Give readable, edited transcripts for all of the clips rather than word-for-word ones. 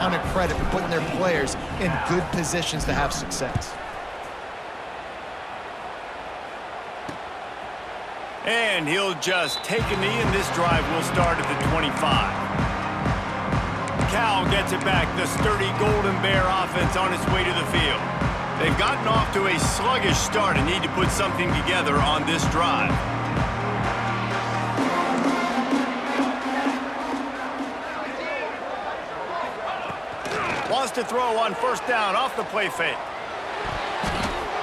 ton of credit for putting their players in good positions to have success. And he'll just take a knee, and this drive will start at the 25. Cal gets it back. The sturdy Golden Bear offense on its way to the field. They've gotten off to a sluggish start and need to put something together on this drive. Wants to throw on first down off the play fake.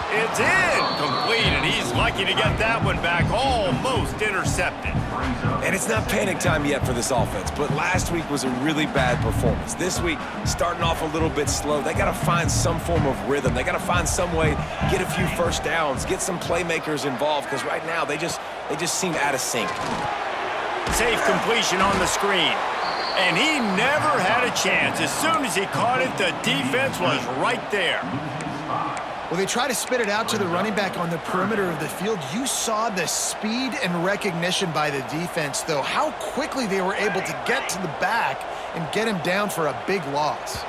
It's incomplete, and he's lucky to get that one back, almost intercepted. And it's not panic time yet for this offense, but last week was a really bad performance. This week, starting off a little bit slow. They got to find some form of rhythm. They got to find some way, get a few first downs, get some playmakers involved, because right now they just seem out of sync. Safe completion on the screen. And he never had a chance. As soon as he caught it, the defense was right there. Well, they try to spit it out to the running back on the perimeter of the field. You saw the speed and recognition by the defense, though, how quickly they were able to get to the back and get him down for a big loss.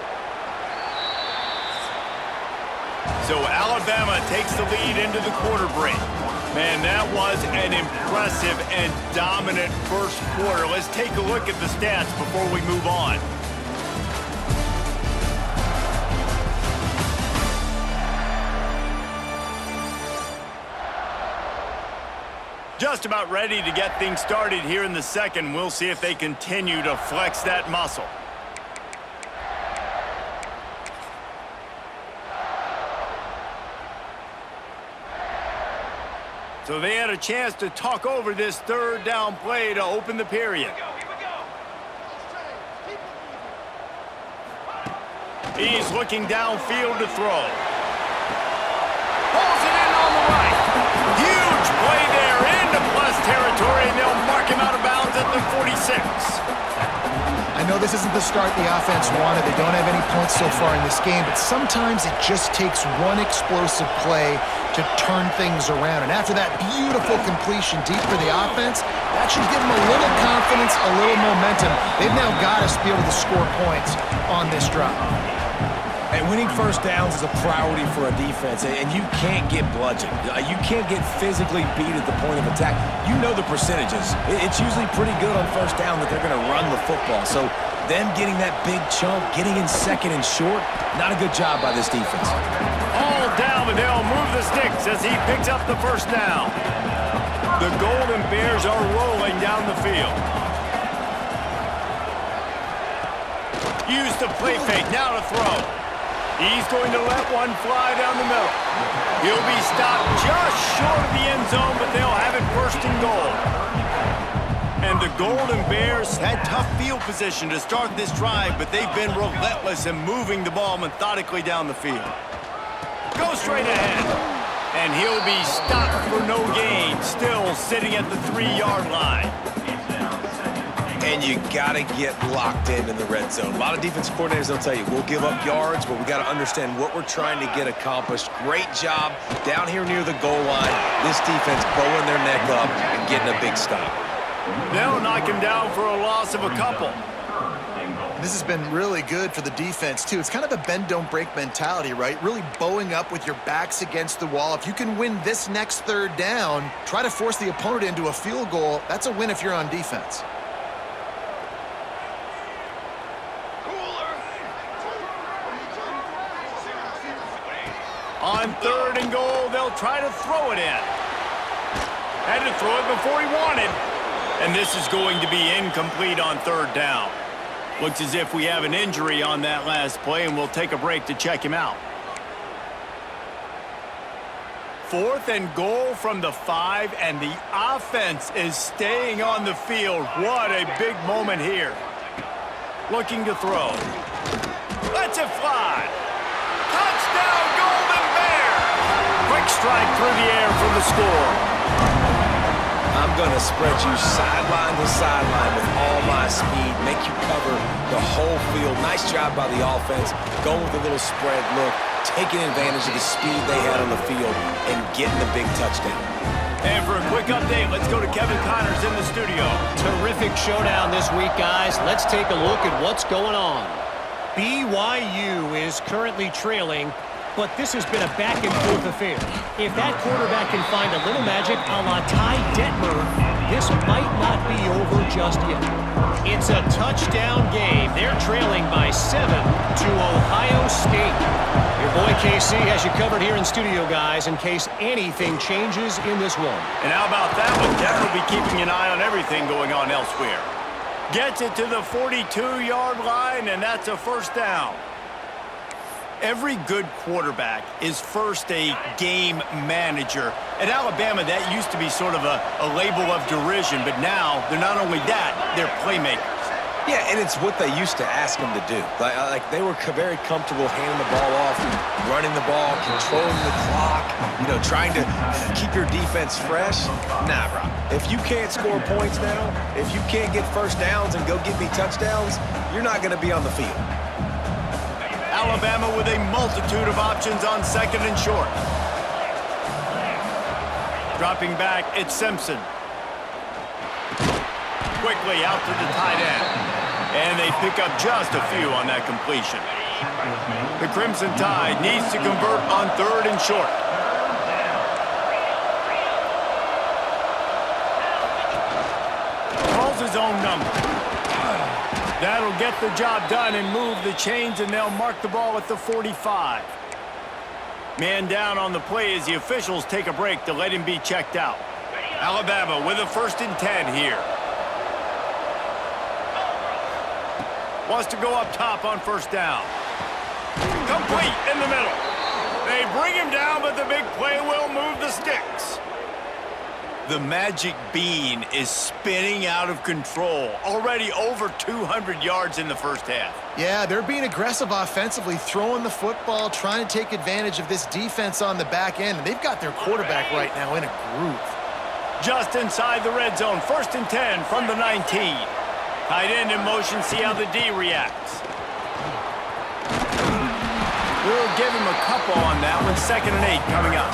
So Alabama takes the lead into the quarter break. Man, that was an impressive and dominant first quarter. Let's take a look at the stats before we move on. Just about ready to get things started here in the second. We'll see if they continue to flex that muscle. So they had a chance to talk over this third down play to open the period. He's looking downfield to throw. Pulls it in on the right. Huge play there into plus territory, and they'll mark him out of bounds at the 46. I know this isn't the start the offense wanted. They don't have any points so far in this game, but sometimes it just takes one explosive play to turn things around. And after that beautiful completion deep for the offense, that should give them a little confidence, a little momentum. They've now got to be able to score points on this drive. And winning first downs is a priority for a defense, and you can't get bludgeoned. You can't get physically beat at the point of attack. You know the percentages. It's usually pretty good on first down that they're going to run the football. So them getting that big chunk, getting in second and short, not a good job by this defense. All down, and they'll move the sticks as he picks up the first down. The Golden Bears are rolling down the field. Use the play fake, now to throw. He's going to let one fly down the middle. He'll be stopped just short of the end zone, but they'll have it first and goal. And the Golden Bears had tough field position to start this drive, but they've been relentless in moving the ball methodically down the field. Go straight ahead. And he'll be stopped for no gain, still sitting at the 3-yard line. And you got to get locked in the red zone. A lot of defensive coordinators, they'll tell you, we'll give up yards, but we got to understand what we're trying to get accomplished. Great job down here near the goal line. This defense bowing their neck up and getting a big stop. They'll knock him down for a loss of a couple. This has been really good for the defense, too. It's kind of a bend-don't-break mentality, right? Really bowing up with your backs against the wall. If you can win this next third down, try to force the opponent into a field goal. That's a win if you're on defense. On third and goal, they'll try to throw it in. Had to throw it before he wanted. And this is going to be incomplete on third down. Looks as if we have an injury on that last play, and we'll take a break to check him out. Fourth and goal from the 5, and the offense is staying on the field. What a big moment here. Looking to throw. Lets it fly. Touchdown, Golden Bear! Quick strike through the air for the score. I'm going to spread you sideline to sideline with all my speed, make you cover the whole field. Nice job by the offense, going with a little spread look, taking advantage of the speed they had on the field and getting the big touchdown. And for a quick update, let's go to Kevin Connors in the studio. Terrific showdown this week, guys. Let's take a look at what's going on. BYU is currently trailing, but this has been a back-and-forth affair. If that quarterback can find a little magic a la Ty Detmer, this might not be over just yet. It's a touchdown game. They're trailing by 7 to Ohio State. Your boy KC has you covered here in studio, guys, in case anything changes in this one. And how about that one? Darren will be keeping an eye on everything going on elsewhere. Gets it to the 42-yard line, and that's a first down. Every good quarterback is first a game manager. At Alabama, that used to be sort of a label of derision, but now they're not only that, they're playmakers. Yeah, and it's what they used to ask them to do. Like they were very comfortable handing the ball off, running the ball, controlling the clock, trying to keep your defense fresh. Nah, bro. If you can't score points now, if you can't get first downs and go get me touchdowns, you're not going to be on the field. Alabama with a multitude of options on second and short. Dropping back, it's Simpson. Quickly out to the tight end. And they pick up just a few on that completion. The Crimson Tide needs to convert on third and short. Calls his own number. That'll get the job done and move the chains, and they'll mark the ball at the 45. Man down on the play as the officials take a break to let him be checked out. Alabama with a 1st and 10 here. Wants to go up top on first down. Complete in the middle. They bring him down, but the big play will move the sticks. The magic bean is spinning out of control. Already over 200 yards in the first half. Yeah, they're being aggressive offensively, throwing the football, trying to take advantage of this defense on the back end. And they've got their quarterback right now in a groove. Just inside the red zone. 1st and 10 from the 19. Tight end in motion. See how the D reacts. We'll give him a couple on that one. 2nd and 8 coming up.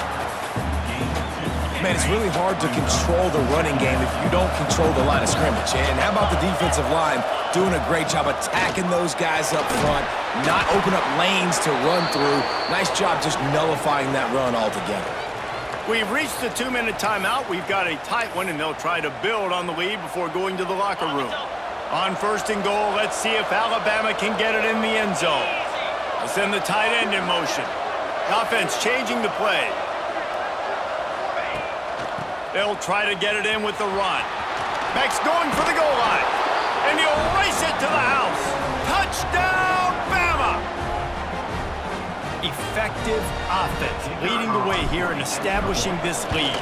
Man, it's really hard to control the running game if you don't control the line of scrimmage. And how about the defensive line doing a great job attacking those guys up front, not open up lanes to run through. Nice job just nullifying that run altogether. We've reached the 2-minute timeout. We've got a tight one, and they'll try to build on the lead before going to the locker room. On 1st and goal, let's see if Alabama can get it in the end zone. They'll send the tight end in motion. Offense changing the play. They'll try to get it in with the run. Max going for the goal line. And he'll race it to the house. Touchdown, Bama! Effective offense leading the way here and establishing this lead.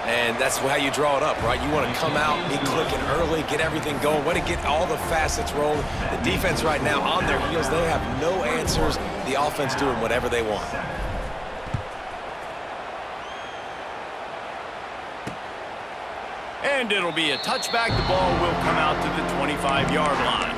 And that's how you draw it up, right? You want to come out, be clicking early, get everything going, want to get all the facets rolling. The defense right now on their heels, they have no answers. The offense doing whatever they want. And it'll be a touchback. The ball will come out to the 25-yard line.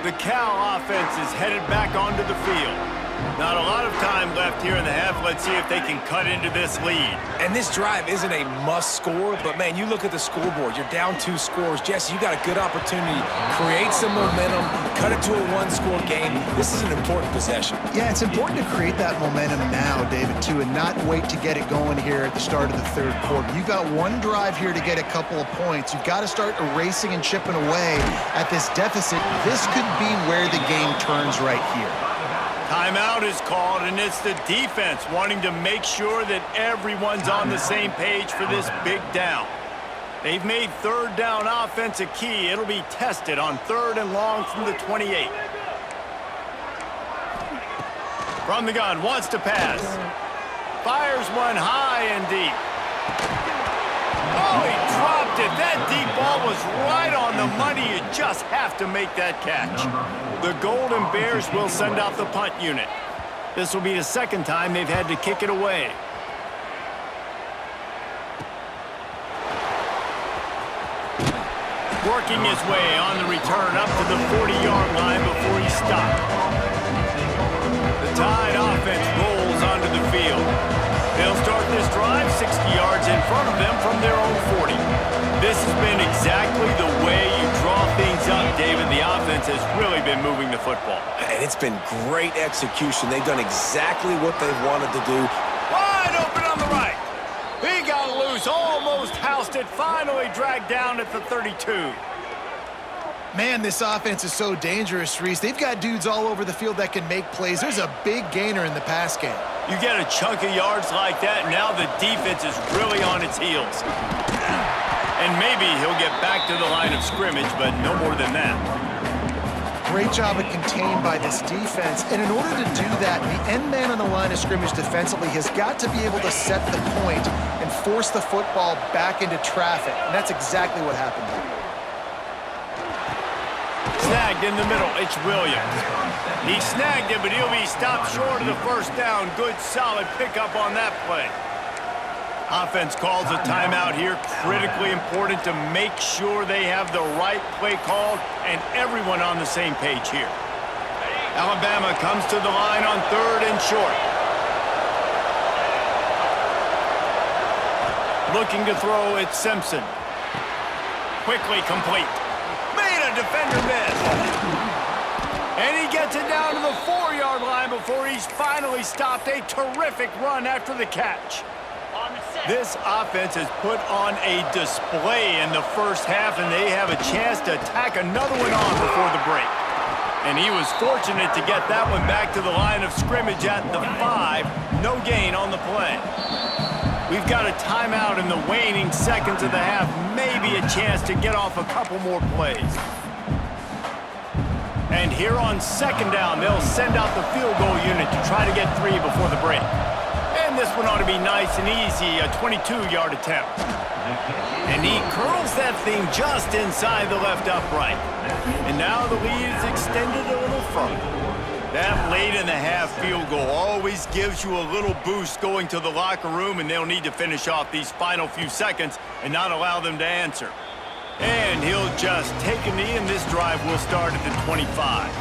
The Cal offense is headed back onto the field. Not a lot of time left here in the half. Let's see if they can cut into this lead. And this drive isn't a must score, but man, you look at the scoreboard. You're down 2 scores. Jesse, you got a good opportunity. Create some momentum. Cut it to a 1-score game. This is an important possession. Yeah, it's important to create that momentum now, David, too, and not wait to get it going here at the start of the 3rd quarter. You've got one drive here to get a couple of points. You've got to start erasing and chipping away at this deficit. This could be where the game turns right here. Timeout is called, and it's the defense wanting to make sure that everyone's on the same page for this big down. They've made 3rd down offense a key. It'll be tested on 3rd and long from the 28. From the gun, wants to pass. Fires one high and deep. Oh, he dropped it. That deep ball was right on the money. You just have to make that catch. The Golden Bears will send out the punt unit. This will be the 2nd time they've had to kick it away. Working his way on the return up to the 40-yard line before he stopped. The Tide offense rolls onto the field. They'll start this drive 60 yards in front of them from their own 40. This has been exactly the way you draw things up, David. The offense offense has really been moving the football. And it's been great execution. They've done exactly what they've wanted to do. Wide open on the right. He got loose, almost housed it, finally dragged down at the 32. Man, this offense is so dangerous, Reese. They've got dudes all over the field that can make plays. There's a big gainer in the pass game. You get a chunk of yards like that, now the defense is really on its heels. And maybe he'll get back to the line of scrimmage, but no more than that. Great job of contained by this defense. And in order to do that, the end man on the line of scrimmage defensively has got to be able to set the point and force the football back into traffic. And that's exactly what happened there. Snagged in the middle, it's Williams. He snagged it, but he'll be stopped short of the first down. Good, solid pickup on that play. Offense calls a timeout here. Critically important to make sure they have the right play called and everyone on the same page here. Alabama comes to the line on 3rd and short. Looking to throw, it's Simpson. Quickly complete. Defender miss. And he gets it down to the 4-yard line before he's finally stopped. A terrific run after the catch. This offense has put on a display in the first half, and they have a chance to tack another one on before the break. And he was fortunate to get that one back to the line of scrimmage at the 5. No gain on the play. We've got a timeout in the waning seconds of the half. Maybe a chance to get off a couple more plays. And here on 2nd down, they'll send out the field goal unit to try to get 3 before the break. And this one ought to be nice and easy, a 22-yard attempt. And he curls that thing just inside the left upright. And now the lead is extended a little further. That late in the half field goal always gives you a little boost going to the locker room, and they'll need to finish off these final few seconds and not allow them to answer. And he'll just take a knee, and this drive will start at the 25.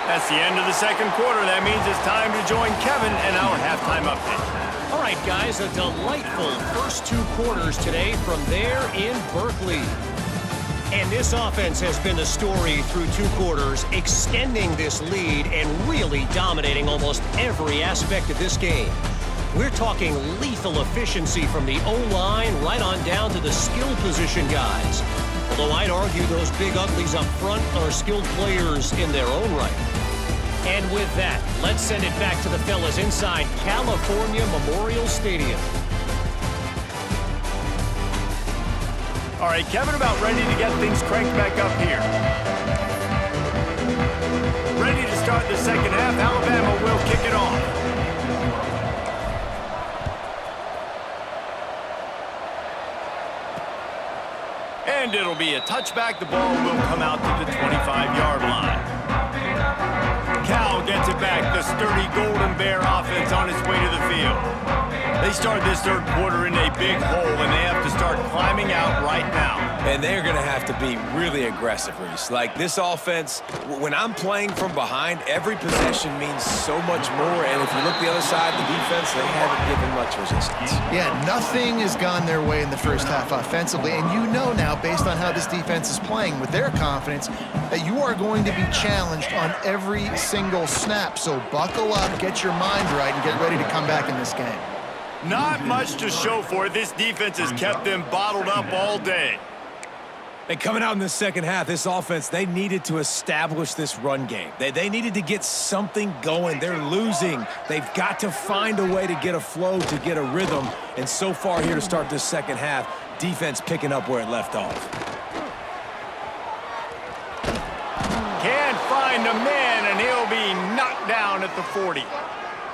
That's the end of the second quarter. That means it's time to join Kevin and our halftime update. All right, guys, a delightful first 2 quarters today from there in Berkeley. And this offense has been the story through 2 quarters, extending this lead and really dominating almost every aspect of this game. We're talking lethal efficiency from the O-line right on down to the skill position guys. Although I'd argue those big uglies up front are skilled players in their own right. And with that, let's send it back to the fellas inside California Memorial Stadium. All right, Kevin, about ready to get things cranked back up here. Ready to start the second half. Alabama will kick it off. And it'll be a touchback. The ball will come out to the 25-yard line. Cal gets it back. The sturdy Golden Bear offense on its way to the field. They start this third quarter in a big hole, and they have to start climbing out right now. And they're going to have to be really aggressive, Reese. Like, this offense, when I'm playing from behind, every possession means so much more. And if you look the other side, the defense, they haven't given much resistance. Yeah, nothing has gone their way in the first half offensively. And you know now, based on how this defense is playing with their confidence, that you are going to be challenged on every single snap. So buckle up, get your mind right, and get ready to come back in this game. Not much to show for it. This defense has kept them bottled up all day. And coming out in the second half, this offense, they needed to establish this run game. They needed to get something going. They're losing. They've got to find a way to get a flow, to get a rhythm. And so far here to start this second half, defense picking up where it left off. Can't find a man, and he'll be knocked down at the 40.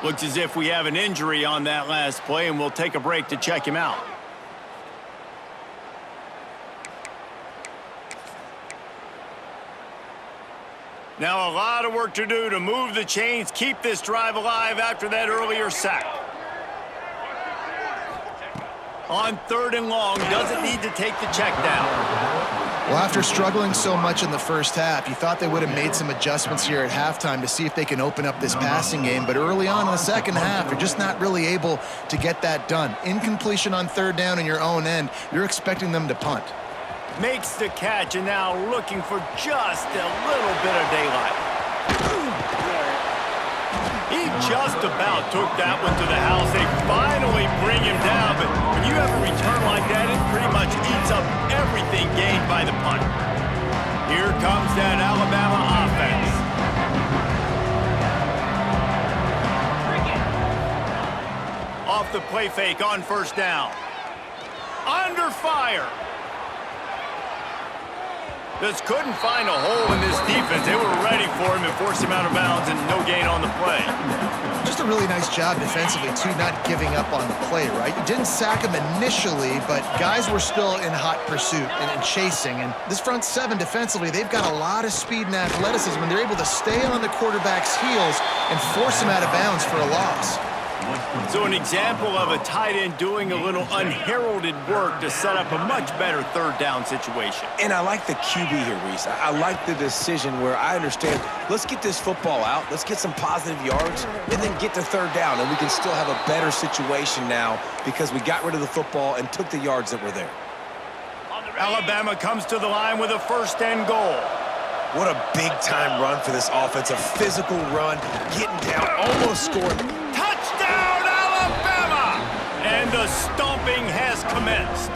Looks as if we have an injury on that last play, and we'll take a break to check him out. Now a lot of work to do to move the chains, keep this drive alive after that earlier sack. On 3rd and long, doesn't need to take the check down. Well, after struggling so much in the first half, you thought they would have made some adjustments here at halftime to see if they can open up this passing game. But early on in the second half, they're just not really able to get that done. Incompletion on third down in your own end, you're expecting them to punt. Makes the catch and now looking for just a little bit of daylight. He just about took that one to the house. They finally bring him down, but when you have a return like that, it pretty much eats up everything gained by the punt. Here comes that Alabama offense. Off the play fake on first down. Under fire. Just couldn't find a hole in this defense. They were ready for him and forced him out of bounds, and no gain on the play. Just a really nice job defensively, too, not giving up on the play, right? You didn't sack him initially, but guys were still in hot pursuit and chasing. And this front seven defensively, they've got a lot of speed and athleticism, and they're able to stay on the quarterback's heels and force him out of bounds for a loss. So an example of a tight end doing a little unheralded work to set up a much better third down situation. And I like the QB here, Reese. I like the decision where I understand, let's get this football out, let's get some positive yards, and then get to third down, and we can still have a better situation now because we got rid of the football and took the yards that were there. Alabama comes to the line with a first and goal. What a big-time run for this offense, a physical run, getting down, almost scoring. Touchdown, Alabama! And the stomping has commenced.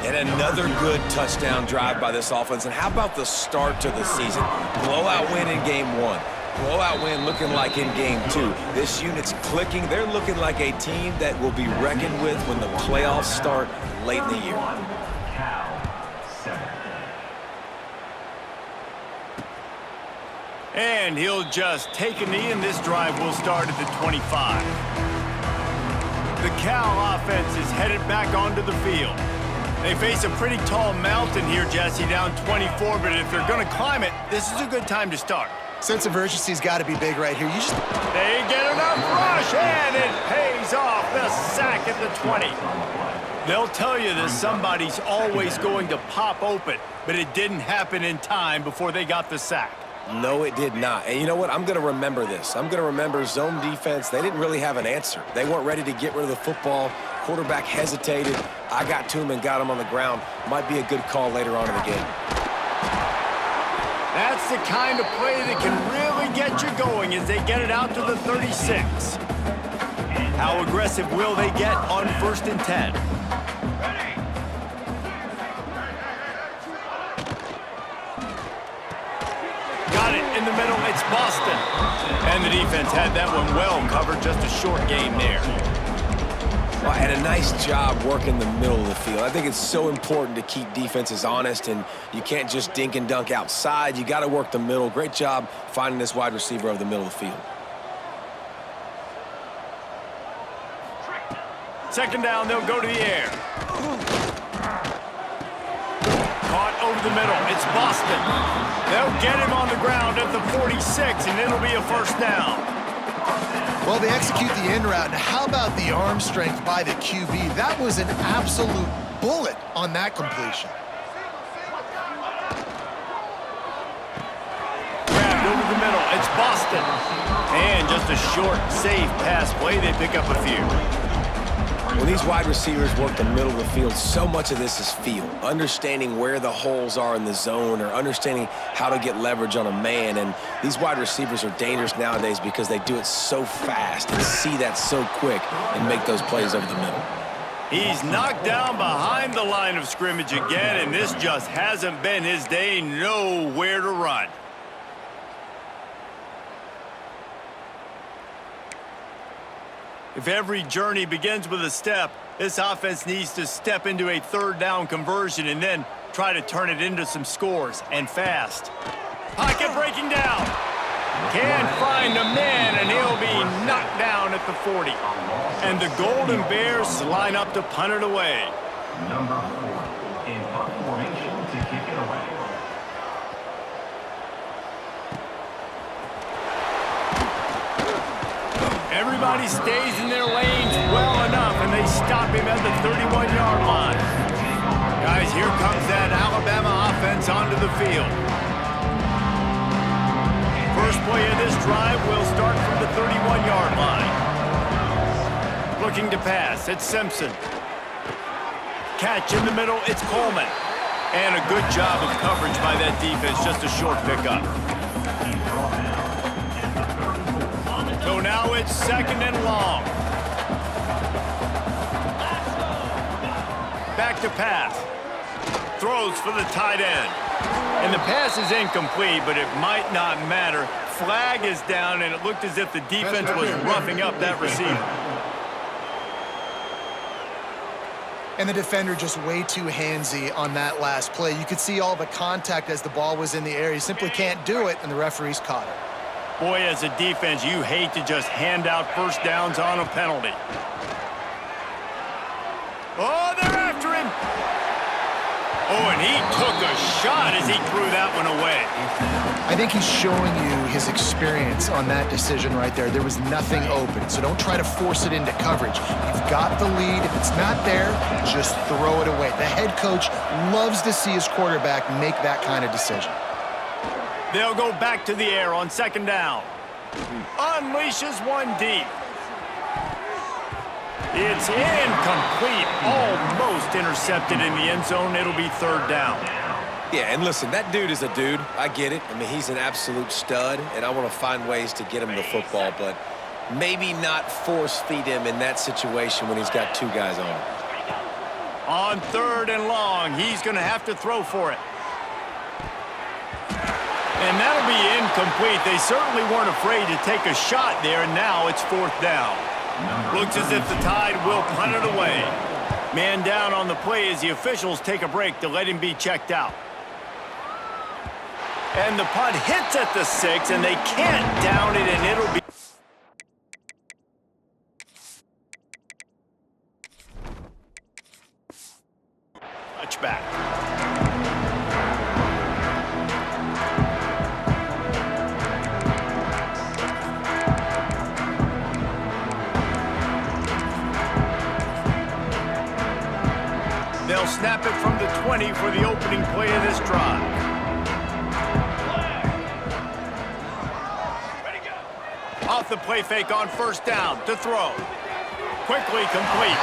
And another good touchdown drive by this offense. And how about the start to the season? Blowout win in game one. Blowout win looking like in game two. This unit's clicking. They're looking like a team that will be reckoned with when the playoffs start late in the year. And he'll just take a knee, and this drive will start at the 25. The Cal offense is headed back onto the field. They face a pretty tall mountain here, Jesse, down 24, but if they're going to climb it, this is a good time to start. Sense of urgency's got to be big right here. They get enough rush, and it pays off. The sack at the 20. They'll tell you that somebody's always going to pop open, but it didn't happen in time before they got the sack. No, it did not. And you know what? I'm going to remember this. I'm going to remember zone defense. They didn't really have an answer. They weren't ready to get rid of the football. Quarterback hesitated. I got to him and got him on the ground. Might be a good call later on in the game. That's the kind of play that can really get you going as they get it out to the 36. How aggressive will they get on 1st and 10? Got it in the middle. It's Boston. And the defense had that one well covered. Just a short game there. Well, and a nice job working the middle of the field. I think it's so important to keep defenses honest, and you can't just dink and dunk outside. You got to work the middle. Great job finding this wide receiver over the middle of the field. Second down, they'll go to the air. Caught over the middle. It's Boston. They'll get him on the ground at the 46, and it'll be a first down. Well, they execute the in route. And how about the arm strength by the QB? That was an absolute bullet on that completion. Grabbed over the middle. It's Boston. And just a short, safe pass play. They pick up a few. When these wide receivers work the middle of the field, so much of this is feel. Understanding where the holes are in the zone or understanding how to get leverage on a man. And these wide receivers are dangerous nowadays because they do it so fast and see that so quick and make those plays over the middle. He's knocked down behind the line of scrimmage again, and this just hasn't been his day. Nowhere to run. If every journey begins with a step, this offense needs to step into a third down conversion and then try to turn it into some scores, and fast. Pocket breaking down. Can't find a man, and he'll be knocked down at the 40. And the Golden Bears line up to punt it away. Number 4 in punt formation to kick it away. Everybody stays in their lanes well enough, and they stop him at the 31-yard line. Guys, here comes that out. offense onto the field. First play of this drive will start from the 31-yard line. Looking to pass, it's Simpson. Catch in the middle, it's Coleman. And a good job of coverage by that defense, just a short pickup. So now it's 2nd and long. Back to pass. Throws for the tight end. And the pass is incomplete, but it might not matter. Flag is down, and it looked as if the defense was roughing up that receiver. And the defender just way too handsy on that last play. You could see all the contact as the ball was in the air. He simply can't do it, and the referees caught it. Boy, as a defense, you hate to just hand out first downs on a penalty. Oh, they're after him. Oh, and he took a shot as he threw that one away. I think he's showing you his experience on that decision right there. There was nothing open, so don't try to force it into coverage. You've got the lead. If it's not there, just throw it away. The head coach loves to see his quarterback make that kind of decision. They'll go back to the air on 2nd down. Unleashes one deep. It's incomplete, almost intercepted in the end zone. It'll be 3rd down. Yeah, and listen, that dude is a dude. I get it. I mean, he's an absolute stud, and I want to find ways to get him the football, but maybe not force-feed him in that situation when he's got 2 guys on him. On 3rd and long, he's going to have to throw for it. And that'll be incomplete. They certainly weren't afraid to take a shot there, and now it's 4th down. Looks as if the Tide will punt it away. Man down on the play as the officials take a break to let him be checked out. And the punt hits at the 6, and they can't down it, and it'll be... touchback. They'll snap it from the 20 for the opening play of this drive. Off the play fake on 1st down to throw. Quickly complete.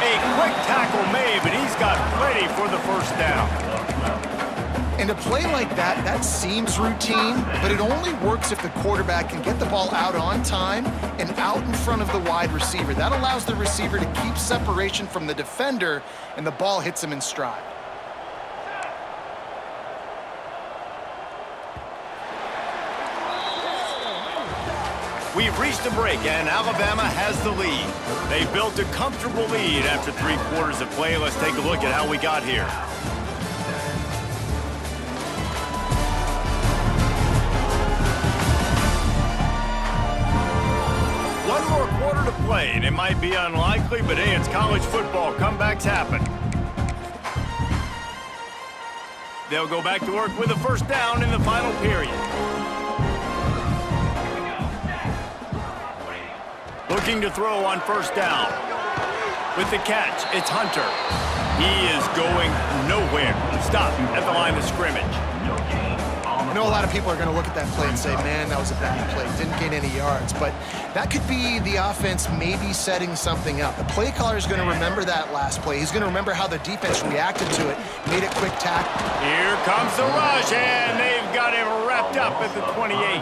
A quick tackle made, but he's got plenty for the 1st down. And a play like that, that seems routine, but it only works if the quarterback can get the ball out on time and out in front of the wide receiver. That allows the receiver to keep separation from the defender, and the ball hits him in stride. We've reached a break, and Alabama has the lead. They built a comfortable lead after 3 quarters of play. Let's take a look at how we got here. One more quarter to play, and it might be unlikely, but hey, it's college football. Comebacks happen. They'll go back to work with a 1st down in the final period. Looking to throw on 1st down. With the catch, it's Hunter. He is going nowhere. Stop at the line of scrimmage. I know a lot of people are going to look at that play and say, man, that was a bad play. Didn't gain any yards. But that could be the offense maybe setting something up. The play caller is going to remember that last play. He's going to remember how the defense reacted to it, made a quick tackle. Here comes the rush, and they've got him wrapped up at the 28.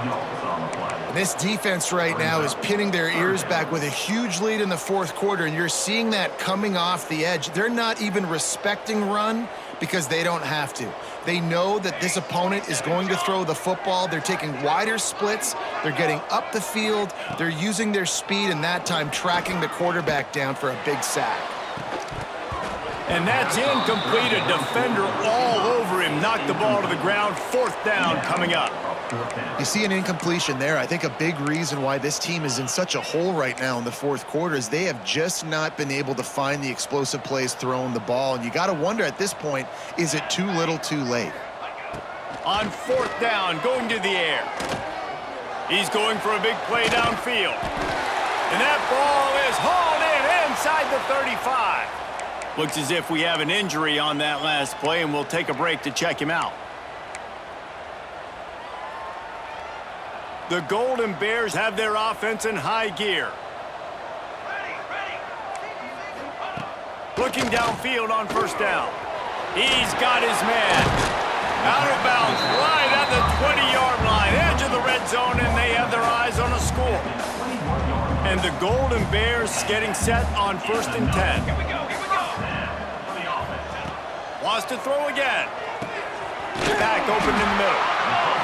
This defense right now is pinning their ears back with a huge lead in the 4th quarter, and you're seeing that coming off the edge. They're not even respecting run because they don't have to. They know that this opponent is going to throw the football. They're taking wider splits. They're getting up the field. They're using their speed, and that time tracking the quarterback down for a big sack. And that's incomplete. A defender all over him. Knocked the ball to the ground. 4th down coming up. You see an incompletion there. I think a big reason why this team is in such a hole right now in the 4th quarter is they have just not been able to find the explosive plays throwing the ball. And you got to wonder at this point, is it too little too late? On 4th down, going to the air. He's going for a big play downfield. And that ball is hauled in inside the 35. Looks as if we have an injury on that last play, and we'll take a break to check him out. The Golden Bears have their offense in high gear. Looking downfield on first down. He's got his man. Out of bounds, right at the 20-yard line, edge of the red zone, and they have their eyes on a score. And the Golden Bears getting set on 1st and 10. Here we go. Wants to throw again. Back open in the middle.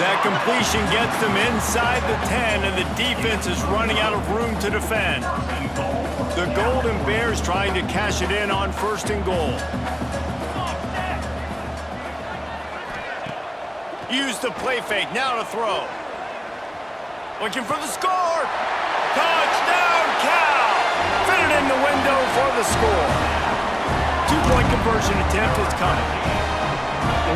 That completion gets them inside the 10, and the defense is running out of room to defend. The Golden Bears trying to cash it in on 1st and goal. Use the play fake, now to throw. Looking for the score. Touchdown, Cal! Fit it in the window for the score. 2-point conversion attempt is coming.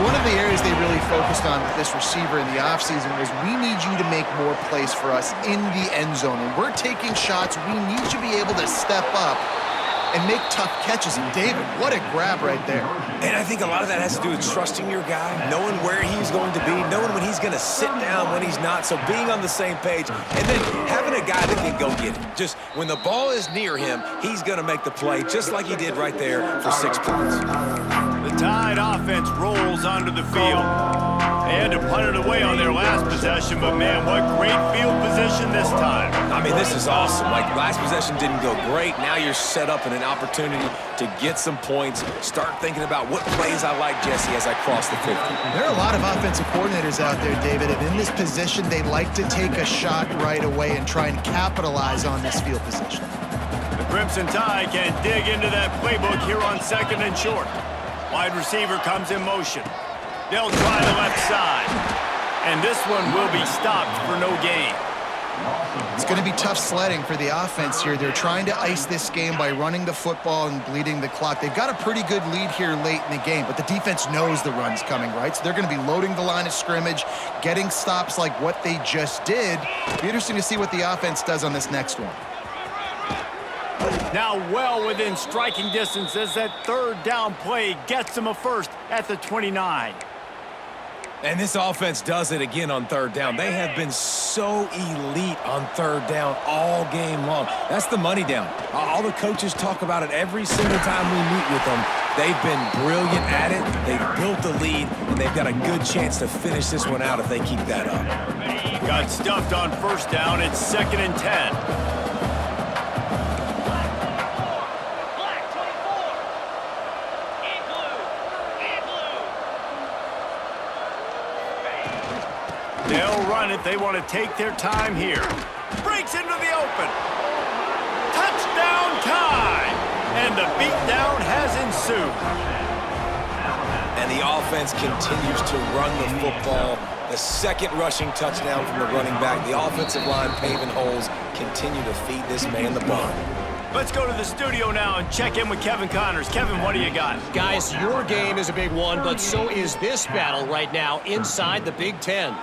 One of the areas they really focused on with this receiver in the offseason was, we need you to make more plays for us in the end zone. When we're taking shots, we need you to be able to step up and make tough catches. And David, what a grab right there. And I think a lot of that has to do with trusting your guy, knowing where he's going to be, knowing when he's going to sit down, when he's not, so being on the same page, and then having a guy that can go get it. Just when the ball is near him, he's going to make the play, just like he did right there for 6 points. The Tide offense rolls onto the field. They had to punt it away on their last possession, but man, what great field position this time. I mean, this is awesome. Like, last possession didn't go great. Now you're set up in an opportunity to get some points. Start thinking about what plays I like, Jesse, as I cross the 50. There are a lot of offensive coordinators out there, David, and in this position, they like to take a shot right away and try and capitalize on this field position. The Crimson Tide can dig into that playbook here on 2nd and short. Wide receiver comes in motion. They'll try the left side. And this one will be stopped for no gain. It's going to be tough sledding for the offense here. They're trying to ice this game by running the football and bleeding the clock. They've got a pretty good lead here late in the game, but the defense knows the run's coming, right? So they're going to be loading the line of scrimmage, getting stops like what they just did. It'll be interesting to see what the offense does on this next one. Now well within striking distance as that 3rd down play gets them a first at the 29. And this offense does it again on 3rd down. They have been so elite on 3rd down all game long. That's the money down. All the coaches talk about it every single time we meet with them. They've been brilliant at it. They've built the lead, and they've got a good chance to finish this one out if they keep that up. Got stuffed on 1st down. It's 2nd and 10. They'll run it. They want to take their time here. Breaks into the open. Touchdown time. And the beatdown has ensued. And the offense continues to run the football. The 2nd rushing touchdown from the running back. The offensive line paving holes continue to feed this man the ball. Let's go to the studio now and check in with Kevin Connors. Kevin, what do you got? Guys, your game is a big one, but so is this battle right now inside the Big Ten.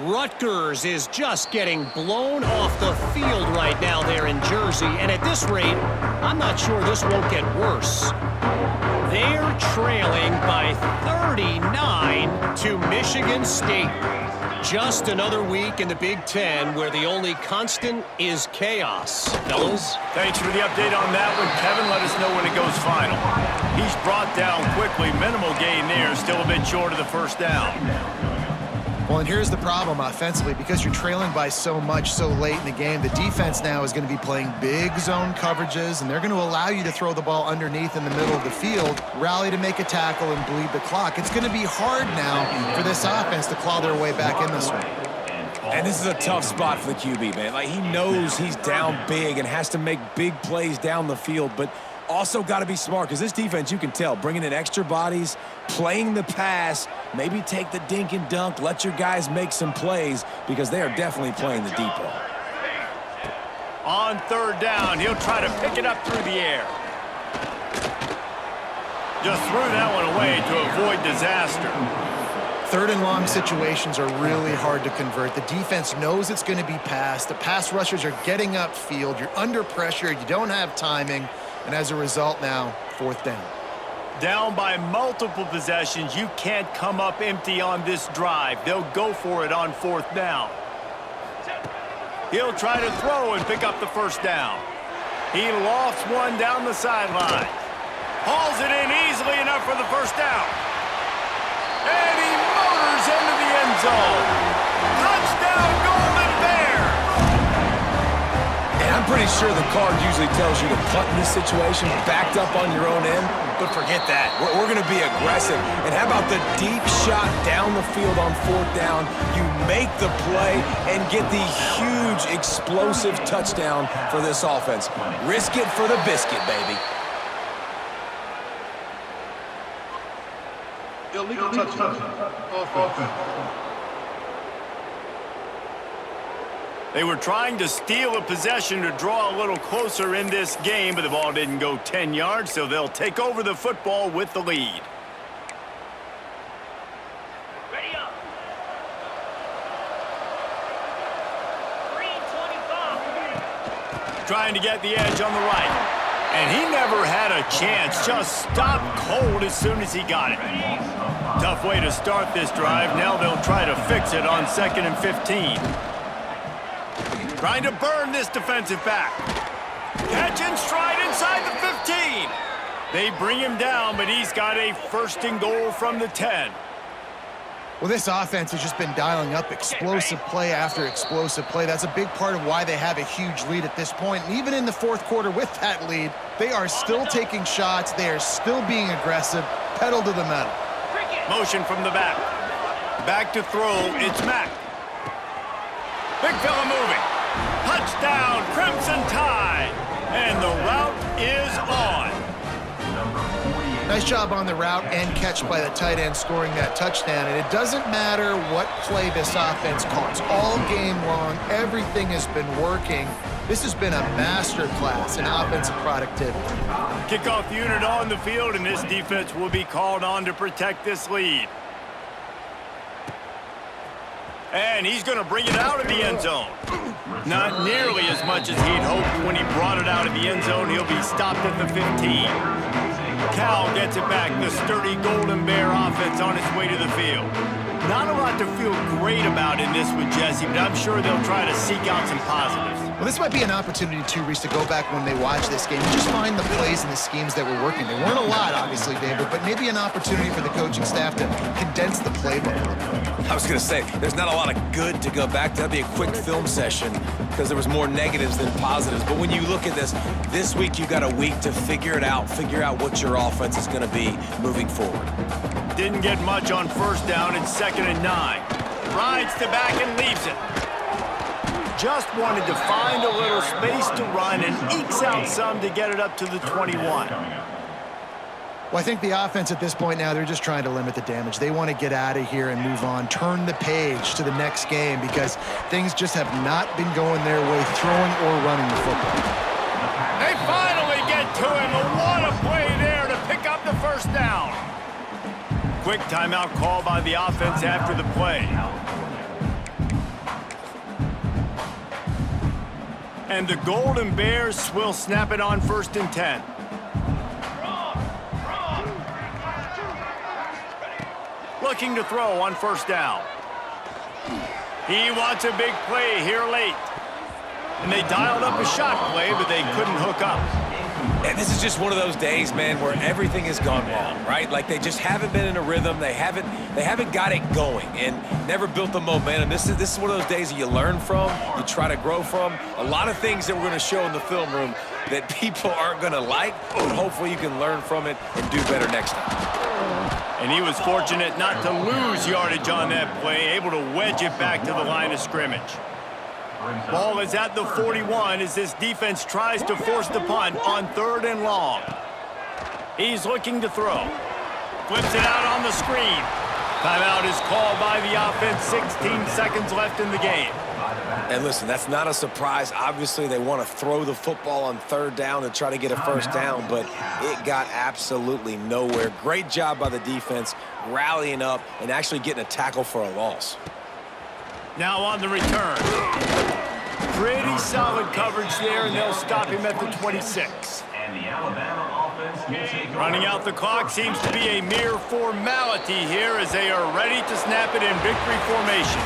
Rutgers is just getting blown off the field right now there in Jersey, and at this rate, I'm not sure this won't get worse. They're trailing by 39 to Michigan State. Just another week in the Big Ten where the only constant is chaos. Fellas? Thanks for the update on that one, Kevin. Let us know when it goes final. He's brought down quickly. Minimal gain there. Still a bit short of the 1st down. Well, and here's the problem offensively. Because you're trailing by so much so late in the game, the defense now is going to be playing big zone coverages, and they're going to allow you to throw the ball underneath in the middle of the field, rally to make a tackle, and bleed the clock. It's going to be hard now for this offense to claw their way back in this one. And this is a tough spot for the QB, man. Like, he knows he's down big and has to make big plays down the field, but also got to be smart, because this defense, you can tell, bringing in extra bodies, playing the pass, maybe take the dink and dunk, let your guys make some plays, because they are definitely playing the deep ball. On 3rd down, he'll try to pick it up through the air. Just threw that one away to avoid disaster. 3rd and long situations are really hard to convert. The defense knows it's going to be passed. The pass rushers are getting upfield. You're under pressure. You don't have timing. And as a result now, 4th down. Down by multiple possessions, you can't come up empty on this drive. They'll go for it on 4th down. He'll try to throw and pick up the 1st down. He lofts one down the sideline. Hauls it in easily enough for the 1st down. And he motors into the end zone. Touchdown, Golden Bears! And I'm pretty sure the card usually tells you to punt in this situation, backed up on your own end, but forget that. We're going to be aggressive. And how about the deep shot down the field on 4th down? You make the play and get the huge, explosive touchdown for this offense. Risk it for the biscuit, baby. Illegal touchdown. Offense. They were trying to steal a possession to draw a little closer in this game, but the ball didn't go 10 yards, so they'll take over the football with the lead. Ready up. 3:25. Trying to get the edge on the right. And he never had a chance. Just stopped cold as soon as he got it. Tough way to start this drive. Now they'll try to fix it on 2nd and 15. Trying to burn this defensive back. Catch and stride inside the 15. They bring him down, but he's got a 1st and goal from the 10. Well, this offense has just been dialing up explosive play after explosive play. That's a big part of why they have a huge lead at this point. And even in the 4th quarter with that lead, they are still taking shots. They are still being aggressive. Pedal to the metal. Motion from the back. Back to throw. It's Mack. Big fella moving. Touchdown, Crimson Tide. And the route is on. Nice job on the route and catch by the tight end scoring that touchdown. And it doesn't matter what play this offense calls. All game long, everything has been working. This has been a master class in offensive productivity. Kickoff unit on the field, and this defense will be called on to protect this lead. And he's going to bring it out of the end zone. Not nearly as much as he'd hoped when he brought it out of the end zone. He'll be stopped at the 15. Cal gets it back. The sturdy Golden Bear offense on its way to the field. Not a lot to feel great about in this one, Jesse, but I'm sure they'll try to seek out some positives. Well, this might be an opportunity, too, Reese, to go back when they watch this game and just find the plays and the schemes that were working. They weren't a lot, obviously, David, but maybe an opportunity for the coaching staff to condense the playbook a little bit. I was going to say, there's not a lot of good to go back to. That'd be a quick film session because there was more negatives than positives. But when you look at this week you got a week to figure it out, figure out what your offense is going to be moving forward. Didn't get much on 1st down. It's 2nd and 9. Rides to back and leaves it. Just wanted to find a little space to run and ekes out some to get it up to the 21. Well, I think the offense at this point now, they're just trying to limit the damage. They want to get out of here and move on, turn the page to the next game because things just have not been going their way throwing or running the football. They finally get to him. What a play there to pick up the 1st down. Quick timeout call by the offense after the play. And the Golden Bears will snap it on 1st and 10. Looking to throw on 1st down. He wants a big play here late. And they dialed up a shot play, but they couldn't hook up. And this is just one of those days, man, where everything has gone wrong, right? Like they just haven't been in a rhythm. They haven't got it going and never built the momentum. This is one of those days that you learn from, you try to grow from. A lot of things that we're going to show in the film room that people aren't going to like, but hopefully you can learn from it and do better next time. And he was fortunate not to lose yardage on that play, able to wedge it back to the line of scrimmage. Ball is at the 41 as this defense tries to force the punt on 3rd and long. He's looking to throw. Flips it out on the screen. Timeout is called by the offense. 16 seconds left in the game. And listen, that's not a surprise. Obviously, they want to throw the football on 3rd down and try to get a 1st down, but it got absolutely nowhere. Great job by the defense, rallying up and actually getting a tackle for a loss. Now on the return. Pretty solid coverage there, and they'll stop him at the 26. And the Alabama offense will take over. Running out the clock seems to be a mere formality here as they are ready to snap it in victory formation.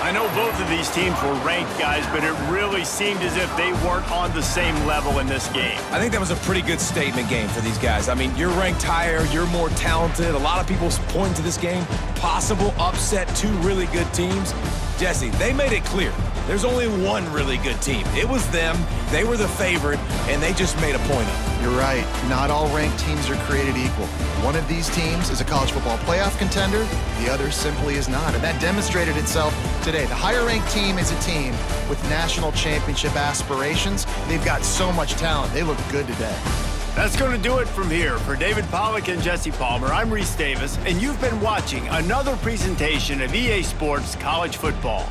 I know both of these teams were ranked, guys, but it really seemed as if they weren't on the same level in this game. I think that was a pretty good statement game for these guys. I mean, you're ranked higher, you're more talented. A lot of people point to this game, possible upset, two really good teams. Jesse, they made it clear. There's only one really good team. It was them. They were the favorite, and they just made a point of it. You're right. Not all ranked teams are created equal. One of these teams is a college football playoff contender. The other simply is not. And that demonstrated itself today. The higher-ranked team is a team with national championship aspirations. They've got so much talent. They look good today. That's going to do it from here. For David Pollack and Jesse Palmer, I'm Reese Davis, and you've been watching another presentation of EA Sports College Football.